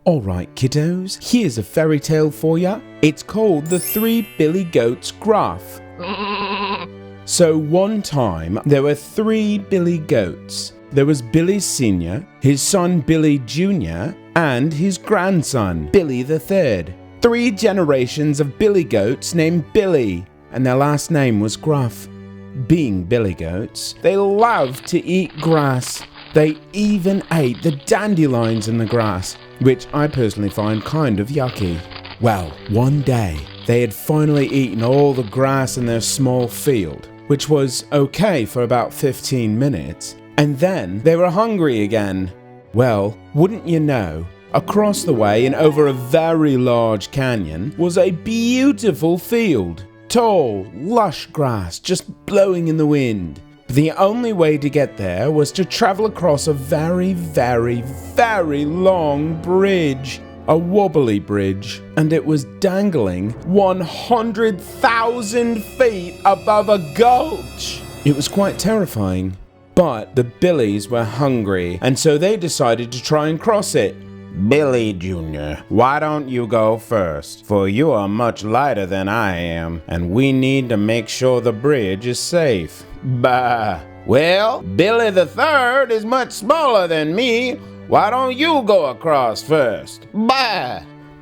Alright kiddos, here's a fairy tale for ya. It's called The Three Billy Goats Gruff. So one time, there were 3 Billy Goats. There was Billy Sr., his son Billy Jr., and his grandson, Billy the Third. 3 generations of Billy Goats named Billy, and their last name was Gruff. Being Billy Goats, they loved to eat grass. They even ate the dandelions in the grass, which I personally find kind of yucky. Well, one day, they had finally eaten all the grass in their small field, which was okay for about 15 minutes, and then they were hungry again. Well, wouldn't you know, across the way and over a very large canyon was a beautiful field. Tall, lush grass just blowing in the wind. But the only way to get there was to travel across a very, very, very long bridge. A wobbly bridge, and it was dangling 100,000 feet above a gulch. It was quite terrifying. But the Billies were hungry, and so they decided to try and cross it. Billy Jr., why don't you go first? For you are much lighter than I am, and we need to make sure the bridge is safe. Bah! Well, Billy the Third is much smaller than me. Why don't you go across first? Bah!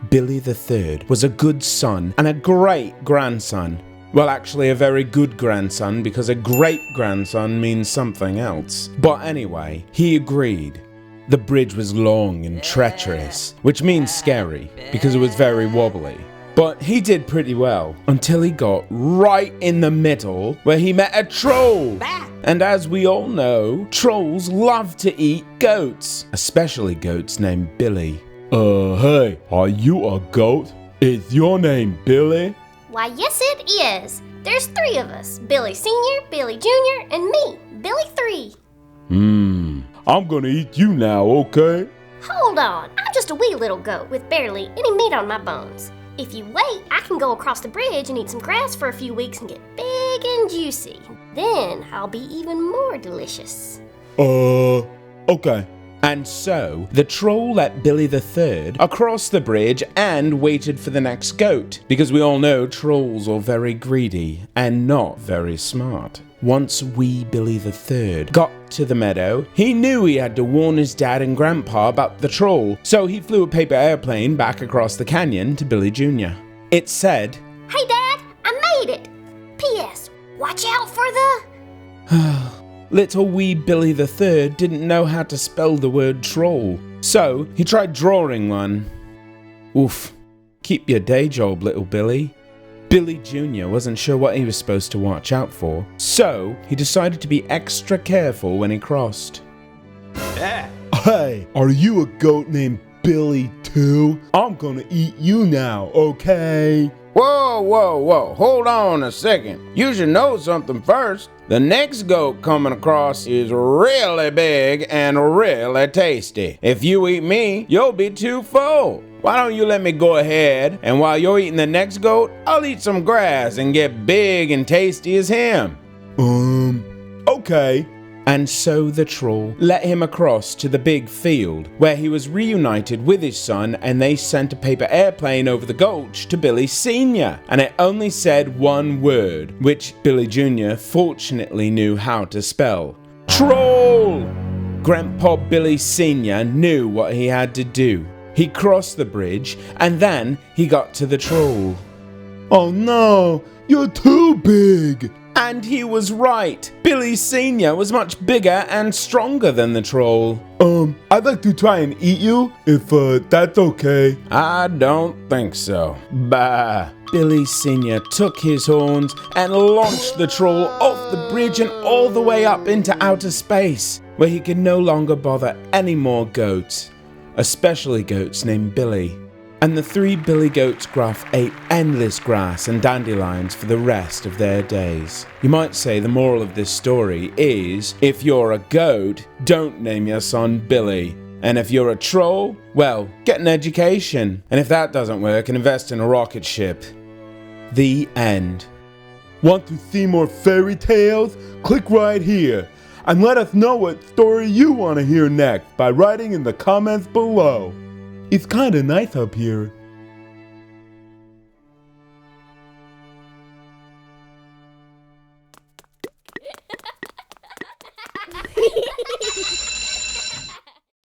Billy the Third was a good son and a great grandson. Well, actually a very good grandson, because a great grandson means something else. But anyway, he agreed. The bridge was long and treacherous, which means scary, because it was very wobbly. But he did pretty well, until he got right in the middle, where he met a troll. And as we all know, trolls love to eat goats, especially goats named Billy. Hey, are you a goat? Is your name Billy? Why, yes it is. There's 3 of us, Billy Sr., Billy Jr., and me, Billy 3. I'm gonna eat you now, okay? Hold on, I'm just a wee little goat with barely any meat on my bones. If you wait, I can go across the bridge and eat some grass for a few weeks and get big and juicy. Then I'll be even more delicious. Okay. And so, the troll let Billy the Third across the bridge and waited for the next goat, because we all know trolls are very greedy and not very smart. Once wee Billy the Third got to the meadow, he knew he had to warn his dad and grandpa about the troll, so he flew a paper airplane back across the canyon to Billy Jr. It said, "Hey Dad, I made it! P.S. Watch out for the..." Little wee Billy the Third didn't know how to spell the word troll, so he tried drawing one. Oof, keep your day job, little Billy. Billy Jr. wasn't sure what he was supposed to watch out for, so he decided to be extra careful when he crossed. Hey, are you a goat named Billy too? I'm gonna eat you now, okay? Whoa, hold on a second. You should know something first. The next goat coming across is really big and really tasty. If you eat me, you'll be too full. Why don't you let me go ahead, and while you're eating the next goat, I'll eat some grass and get big and tasty as him. Okay. And so the troll let him across to the big field, where he was reunited with his son, and they sent a paper airplane over the gulch to Billy Sr., and it only said one word, which Billy Jr. fortunately knew how to spell. Troll! Grandpa Billy Sr. knew what he had to do. He crossed the bridge, and then he got to the troll. Oh no, you're too big! And he was right. Billy Sr. was much bigger and stronger than the troll. I'd like to try and eat you, if that's okay. I don't think so. Bah. Billy Sr. took his horns and launched the troll off the bridge and all the way up into outer space, where he could no longer bother any more goats, especially goats named Billy. And the 3 Billy Goats Gruff ate endless grass and dandelions for the rest of their days. You might say the moral of this story is, if you're a goat, don't name your son Billy. And if you're a troll, well, get an education. And if that doesn't work, invest in a rocket ship. The end. Want to see more fairy tales? Click right here. And let us know what story you want to hear next by writing in the comments below. It's kinda nice up here.